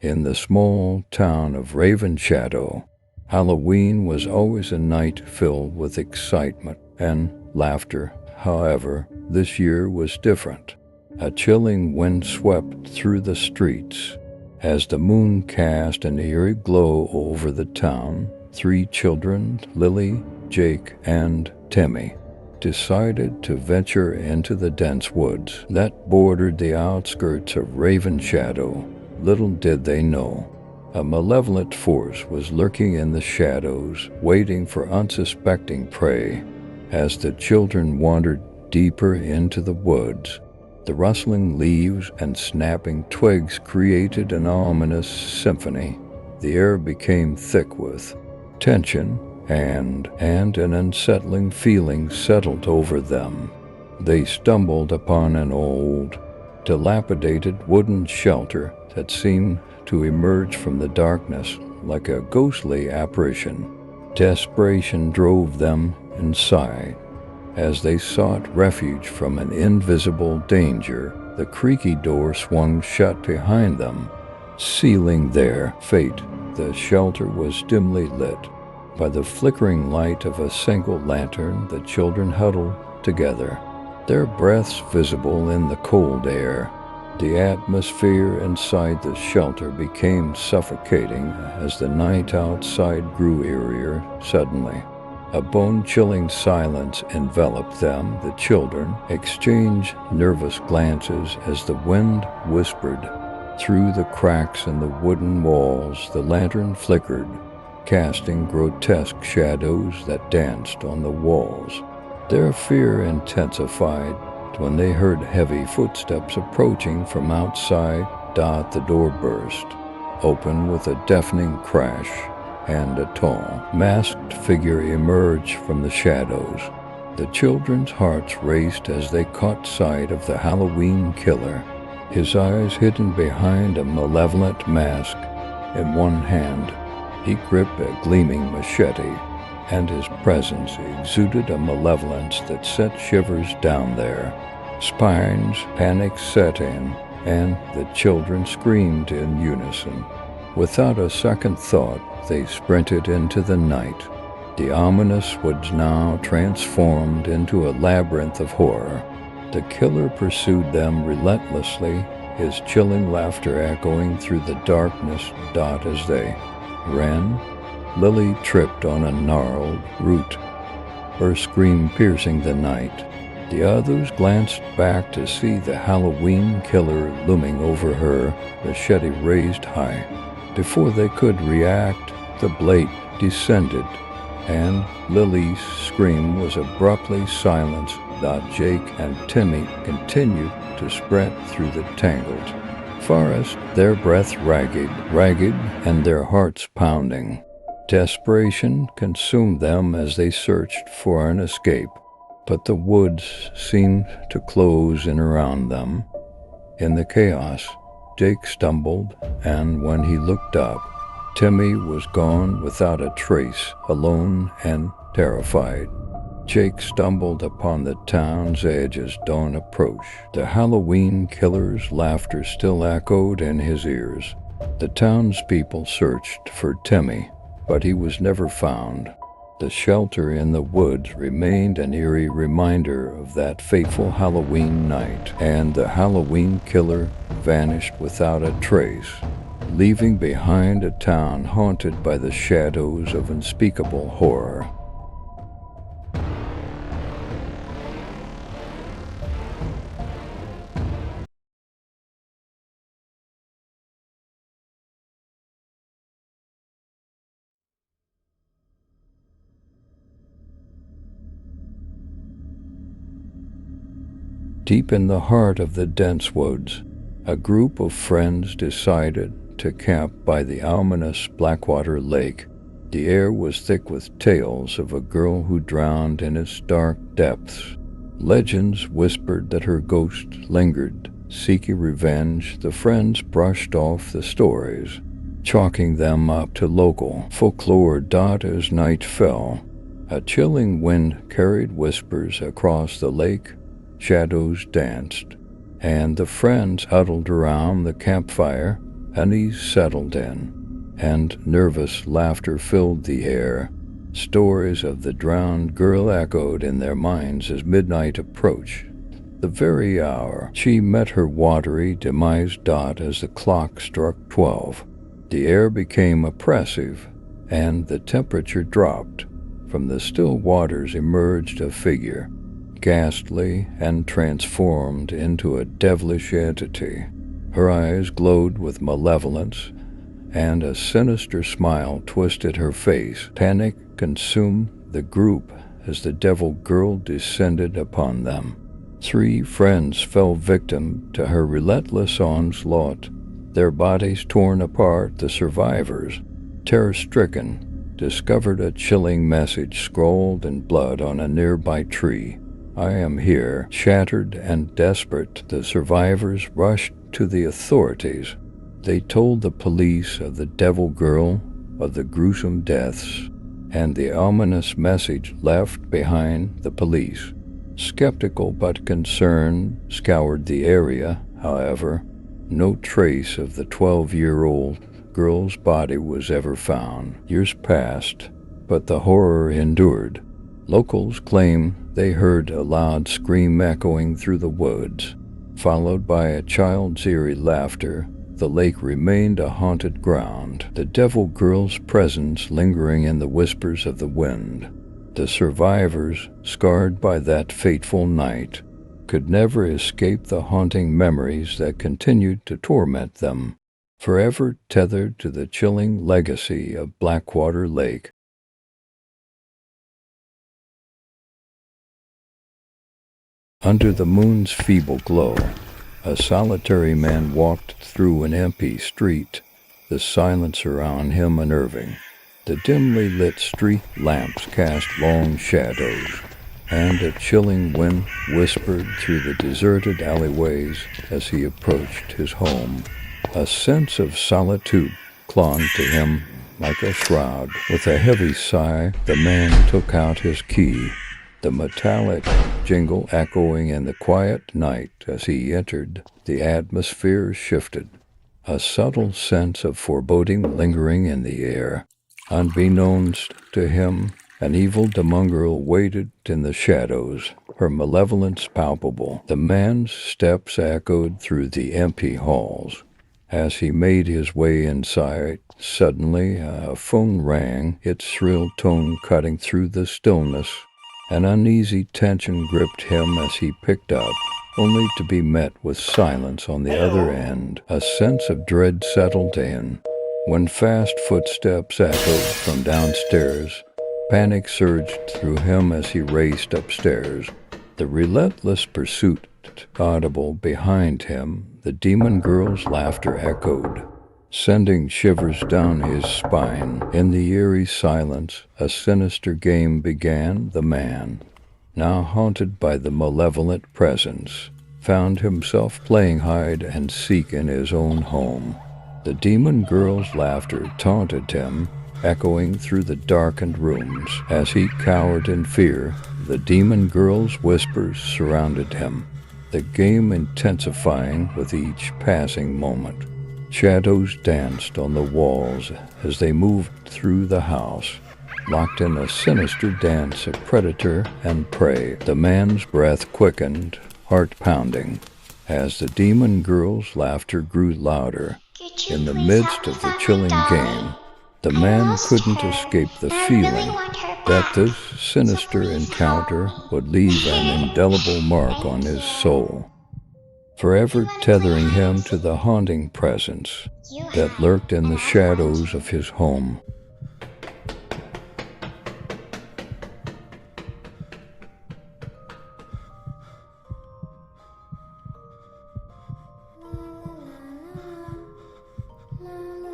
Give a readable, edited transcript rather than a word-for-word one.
In the small town of Raven Shadow, Halloween was always a night filled with excitement and laughter. However, this year was different. A chilling wind swept through the streets. As the moon cast an eerie glow over the town, 3 children, Lily, Jake, and Timmy, decided to venture into the dense woods that bordered the outskirts of Raven Shadow. Little did they know, a malevolent force was lurking in the shadows, waiting for unsuspecting prey. As the children wandered deeper into the woods, the rustling leaves and snapping twigs created an ominous symphony. The air became thick with tension, and an unsettling feeling settled over them. They stumbled upon an old, dilapidated wooden shelter that seemed to emerge from the darkness like a ghostly apparition. Desperation drove them inside. As they sought refuge from an invisible danger, the creaky door swung shut behind them, sealing their fate. The shelter was dimly lit. By the flickering light of a single lantern, the children huddled together, their breaths visible in the cold air. The atmosphere inside the shelter became suffocating as the night outside grew eerier. Suddenly, a bone-chilling silence enveloped them. The children exchanged nervous glances as the wind whispered through the cracks in the wooden walls. The lantern flickered, casting grotesque shadows that danced on the walls. Their fear intensified when they heard heavy footsteps approaching from outside. The door burst open with a deafening crash, and a tall, masked figure emerged from the shadows. The children's hearts raced as they caught sight of the Halloween killer, his eyes hidden behind a malevolent mask. In one hand, he gripped a gleaming machete, and his presence exuded a malevolence that sent shivers down their spines. Panic set in, and the children screamed in unison. Without a second thought, they sprinted into the night. The ominous woods now transformed into a labyrinth of horror. The killer pursued them relentlessly, his chilling laughter echoing through the darkness. As they ran, Lily tripped on a gnarled root, her scream piercing the night. The others glanced back to see the Halloween killer looming over her, machete raised high. Before they could react, the blade descended, and Lily's scream was abruptly silenced. Jake and Timmy continued to sprint through the tangled forest, their breath ragged, and their hearts pounding. Desperation consumed them as they searched for an escape, but the woods seemed to close in around them. In the chaos, Jake stumbled, and when he looked up, Timmy was gone without a trace, alone and terrified. Jake stumbled upon the town's edge as dawn approached. The Halloween killer's laughter still echoed in his ears. The townspeople searched for Timmy, but he was never found. The shelter in the woods remained an eerie reminder of that fateful Halloween night, and the Halloween killer vanished without a trace, leaving behind a town haunted by the shadows of unspeakable horror. Deep in the heart of the dense woods, a group of friends decided to camp by the ominous Blackwater Lake. The air was thick with tales of a girl who drowned in its dark depths. Legends whispered that her ghost lingered, seeking revenge. The friends brushed off the stories, chalking them up to local folklore. As night fell, a chilling wind carried whispers across the lake. Shadows danced, and the friends huddled around the campfire, Unease settled in, and nervous laughter filled the air. Stories of the drowned girl echoed in their minds as midnight approached. The very hour she met her watery demise dot as the clock struck 12. The air became oppressive, and the temperature dropped. From the still waters emerged a figure, ghastly and transformed into a devilish entity. Her eyes glowed with malevolence, and a sinister smile twisted her face. Panic consumed the group as the devil girl descended upon them. 3 friends fell victim to her relentless onslaught, their bodies torn apart. The survivors, terror-stricken, discovered a chilling message scrawled in blood on a nearby tree. "I am here." Shattered and desperate, the survivors rushed to the authorities. They told the police of the devil girl, of the gruesome deaths, and the ominous message left behind. The police, skeptical but concerned, scoured the area. However, no trace of the 12-year-old girl's body was ever found. Years passed, but the horror endured. Locals claim they heard a loud scream echoing through the woods, followed by a child's eerie laughter. The lake remained a haunted ground, the devil girl's presence lingering in the whispers of the wind. The survivors, scarred by that fateful night, could never escape the haunting memories that continued to torment them, forever tethered to the chilling legacy of Blackwater Lake. Under the moon's feeble glow, a solitary man walked through an empty street, the silence around him unnerving. The dimly lit street lamps cast long shadows, and a chilling wind whispered through the deserted alleyways as he approached his home. A sense of solitude clung to him like a shroud. With a heavy sigh, the man took out his key, the metallic jingle echoing in the quiet night. As he entered, the atmosphere shifted, a subtle sense of foreboding lingering in the air. Unbeknownst to him, an evil demon waited in the shadows, her malevolence palpable. The man's steps echoed through the empty halls. As he made his way inside, suddenly a phone rang, its shrill tone cutting through the stillness. An uneasy tension gripped him as he picked up, only to be met with silence on the other end. A sense of dread settled in. When fast footsteps echoed from downstairs, panic surged through him as he raced upstairs. The relentless pursuit audible behind him, the demon girl's laughter echoed, sending shivers down his spine. In the eerie silence, a sinister game began. The man, now haunted by the malevolent presence, found himself playing hide and seek in his own home. The demon girl's laughter taunted him, echoing through the darkened rooms. As he cowered in fear, the demon girl's whispers surrounded him, the game intensifying with each passing moment. Shadows danced on the walls as they moved through the house, locked in a sinister dance of predator and prey. The man's breath quickened, heart pounding, as the demon girl's laughter grew louder. In the midst of the chilling game, the man couldn't escape the feeling that this sinister encounter would leave an indelible mark on his soul, forever tethering him to the haunting presence that lurked in the shadows of his home. La la